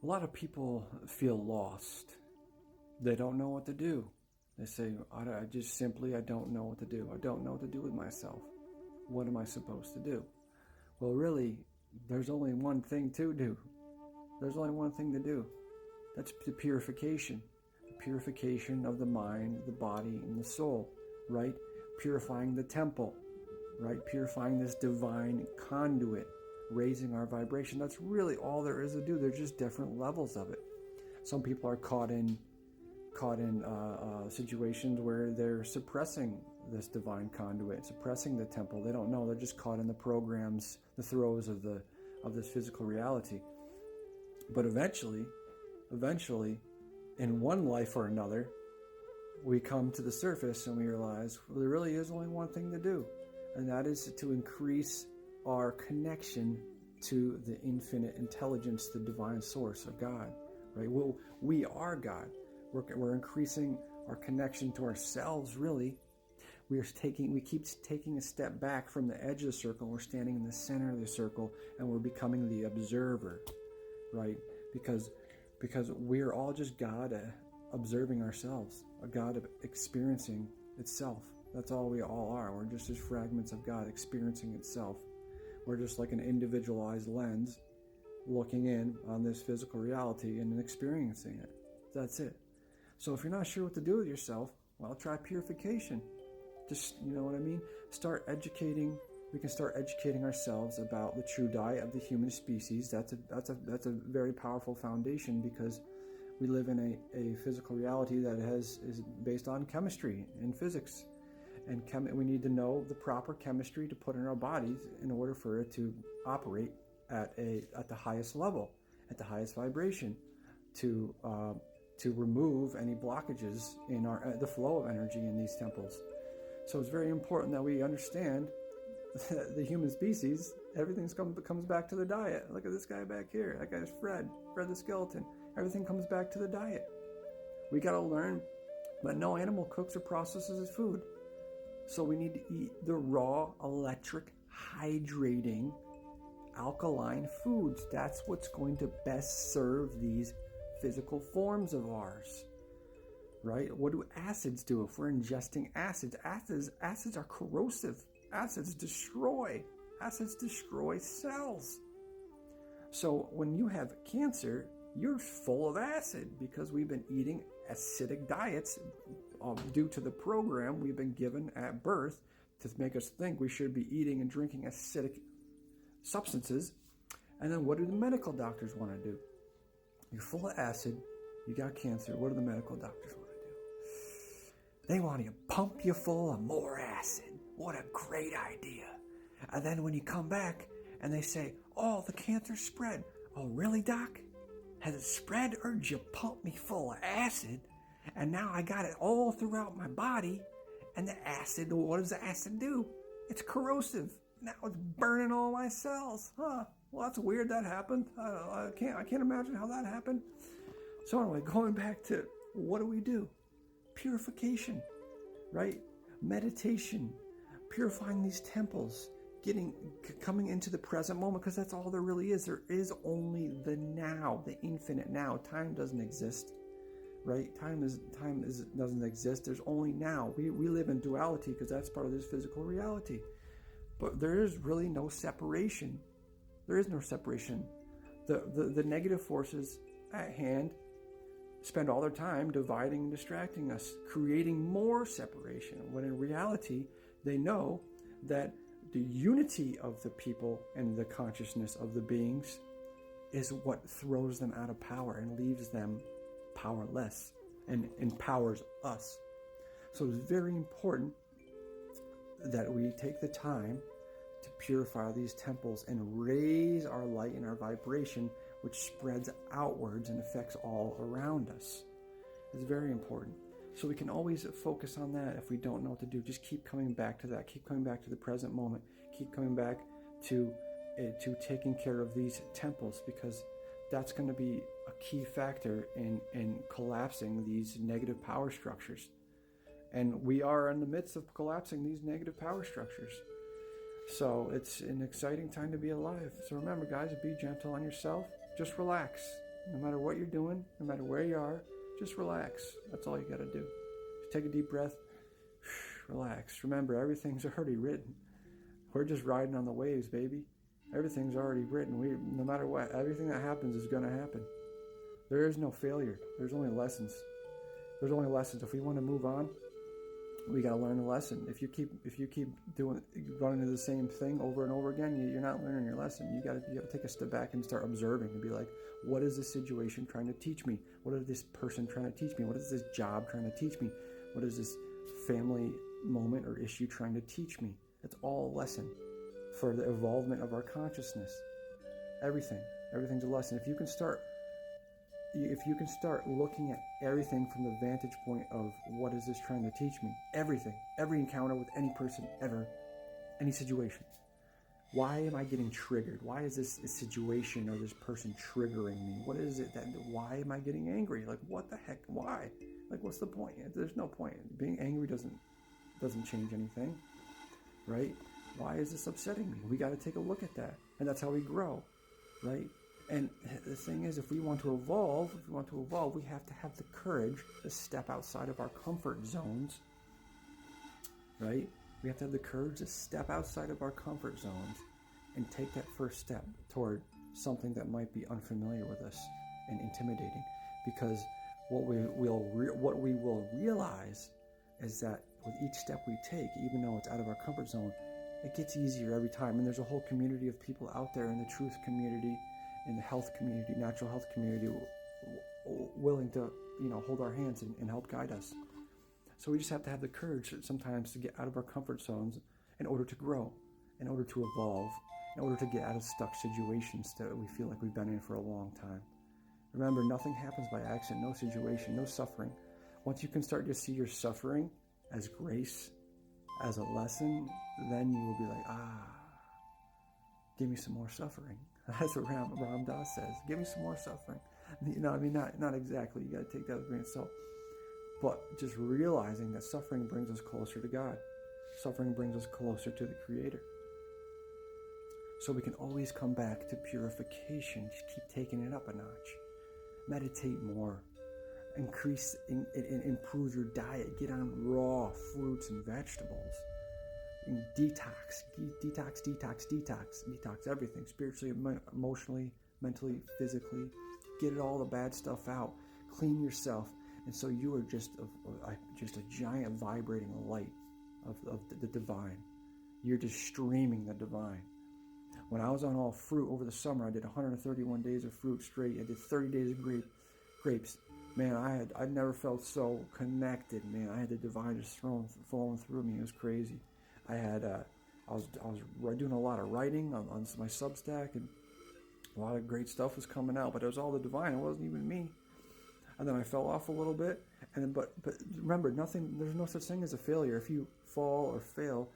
A lot of people feel lost. They don't know what to do. They say, I don't know what to do. I don't know what to do with myself. What am I supposed to do? Well, really, there's only one thing to do. There's only one thing to do. That's the purification. The purification of the mind, the body, and the soul, right? Purifying the temple, right? Purifying this divine conduit, raising our vibration. That's really all there is to do. There's just different levels of it. Some people are caught in situations where they're suppressing this divine conduit, suppressing the temple. They don't know. They're just caught in the programs, the throes of this physical reality. But eventually, in one life or another, we come to the surface and we realize, well, there really is only one thing to do, and that is to increase our connection to the infinite intelligence, the divine source of God, right? Well, we are God. We're increasing our connection to ourselves, really. We keep taking a step back from the edge of the circle. We're standing in the center of the circle, and we're becoming the observer, right? Because we're all just God observing ourselves, a God experiencing itself. That's all we all are. We're just as fragments of God experiencing itself. We're just like an individualized lens looking in on this physical reality and experiencing it. That's it. So if you're not sure what to do with yourself, well, try purification. Just, you know what I mean? We can start educating ourselves about the true diet of the human species. That's a very powerful foundation, because we live in a physical reality that is based on chemistry and physics. And we need to know the proper chemistry to put in our bodies in order for it to operate at the highest level, at the highest vibration, to remove any blockages in the flow of energy in these temples. So it's very important that we understand that the human species, everything comes back to the diet. Look at this guy back here. That guy's Fred the skeleton. Everything comes back to the diet. We got to learn that no animal cooks or processes its food. So we need to eat the raw, electric, hydrating, alkaline foods. That's what's going to best serve these physical forms of ours, right? What do acids do if we're ingesting acids? Acids are corrosive. Acids destroy cells. So when you have cancer, you're full of acid, because we've been eating acidic diets due to the program we've been given at birth to make us think we should be eating and drinking acidic substances. And then what do the medical doctors want to do? You're full of acid, you got cancer. What do the medical doctors want to do? They want to pump you full of more acid. What a great idea. And then when you come back and they say, oh, the cancer spread. Oh, really, doc? Has it spread, or did you pump me full of acid? And now I got it all throughout my body. And the acid, what does the acid do? It's corrosive. Now it's burning all my cells. Huh? Well, that's weird that happened. I can't imagine how that happened. So anyway, going back to what do? Purification, right? Meditation, purifying these temples, coming into the present moment, because that's all there really is. There is only the now, the infinite now. Time doesn't exist, right? Time doesn't exist. There's only now. We live in duality because that's part of this physical reality. But there is really no separation. There is no separation. The negative forces at hand spend all their time dividing and distracting us, creating more separation, when in reality they know that the unity of the people and the consciousness of the beings is what throws them out of power and leaves them powerless and empowers us. So it's very important that we take the time to purify these temples and raise our light and our vibration, which spreads outwards and affects all around us. It's very important. So we can always focus on that if we don't know what to do. Just keep coming back to that. Keep coming back to the present moment. Keep coming back to taking care of these temples, because that's going to be a key factor in collapsing these negative power structures. And we are in the midst of collapsing these negative power structures. So it's an exciting time to be alive. So remember, guys, be gentle on yourself. Just relax. No matter what you're doing, no matter where you are, just relax. That's all you got to do. Take a deep breath. Relax. Remember, everything's already written. We're just riding on the waves, baby. Everything's already written. No matter what, everything that happens is going to happen. There is no failure. There's only lessons. There's only lessons. If we want to move on, we got to learn a lesson. If you keep running into the same thing over and over again, you're not learning your lesson. You got to take a step back and start observing and be like, what is this situation trying to teach me? What is this person trying to teach me? What is this job trying to teach me? What is this family moment or issue trying to teach me? It's all a lesson for the evolvement of our consciousness. Everything's a lesson. If you can start looking at everything from the vantage point of what is this trying to teach me, everything, every encounter with any person ever, any situation. Why am I getting triggered? Why is this situation or this person triggering me? What is it why am I getting angry? Like, what the heck? Why? Like, what's the point? There's no point. Being angry doesn't change anything, right? Why is this upsetting me? We got to take a look at that. And that's how we grow, right? And the thing is, if we want to evolve, we have to have the courage to step outside of our comfort zones, right? We have to have the courage to step outside of our comfort zones and take that first step toward something that might be unfamiliar with us and intimidating. Because what we will realize is that with each step we take, even though it's out of our comfort zone, it gets easier every time. And there's a whole community of people out there in the truth community, in the health community, natural health community, willing to, hold our hands and help guide us. So we just have to have the courage sometimes to get out of our comfort zones in order to grow, in order to evolve, in order to get out of stuck situations that we feel like we've been in for a long time. Remember, nothing happens by accident, no situation, no suffering. Once you can start to see your suffering as grace, as a lesson, then you will be like, give me some more suffering. That's what Ram Dass says. Give me some more suffering. Not exactly. You got to take that with a grain of salt. But just realizing that suffering brings us closer to God. Suffering brings us closer to the Creator. So we can always come back to purification. Just keep taking it up a notch. Meditate more. Improve your diet. Get on raw fruits and vegetables. And detox everything, spiritually, emotionally, mentally, physically. Get all the bad stuff out. Clean yourself. And so you are just a giant vibrating light of the divine. You're just streaming the divine. When I was on all fruit over the summer, I did 131 days of fruit straight. I did 30 days of grapes. Man, I'd never felt so connected. Man, I had the divine just flowing through me. It was crazy. I was doing a lot of writing on my Substack, and a lot of great stuff was coming out. But it was all the divine. It wasn't even me. And then I fell off a little bit. But remember, there's no such thing as a failure. If you fall or fail,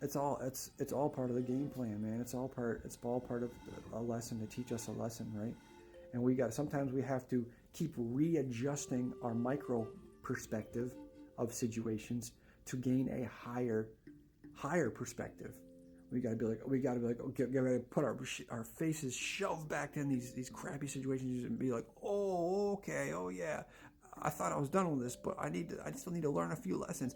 it's all part of the game plan, man. It's all part of a lesson to teach us a lesson, right? And sometimes we have to keep readjusting our micro perspective of situations to gain a higher perspective. We gotta be like, okay, get ready to put our faces shoved back in these crappy situations and be like, oh, okay, oh yeah, I thought I was done with this, but I still need to learn a few lessons.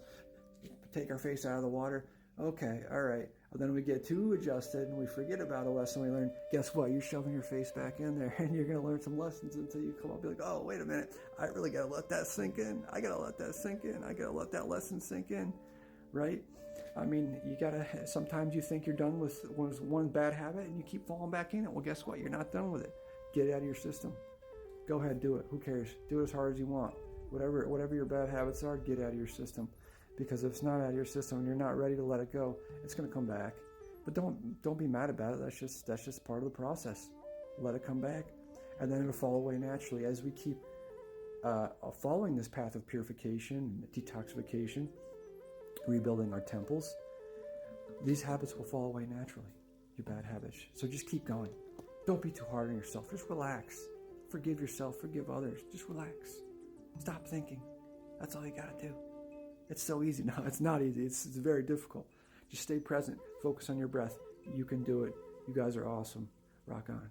Take our face out of the water. Okay, all right. Well, then we get too adjusted and we forget about a lesson we learned. Guess what? You're shoving your face back in there and you're going to learn some lessons until you come up and be like, oh, wait a minute. I really got to let that sink in. I got to let that sink in. I got to let that lesson sink in, right? I mean, sometimes you think you're done with one bad habit and you keep falling back in it. Well, guess what? You're not done with it. Get it out of your system. Go ahead, do it. Who cares? Do it as hard as you want. Whatever your bad habits are, get it out of your system. Because if it's not out of your system and you're not ready to let it go, it's going to come back. But don't be mad about it. That's just part of the process. Let it come back, and then it'll fall away naturally as we keep following this path of purification, detoxification, rebuilding our temples. These habits will fall away naturally. Your bad habits. So just keep going. Don't be too hard on yourself. Just relax. Forgive yourself. Forgive others. Just relax. Stop thinking. That's all you got to do. It's so easy. No, it's not easy. It's very difficult. Just stay present. Focus on your breath. You can do it. You guys are awesome. Rock on.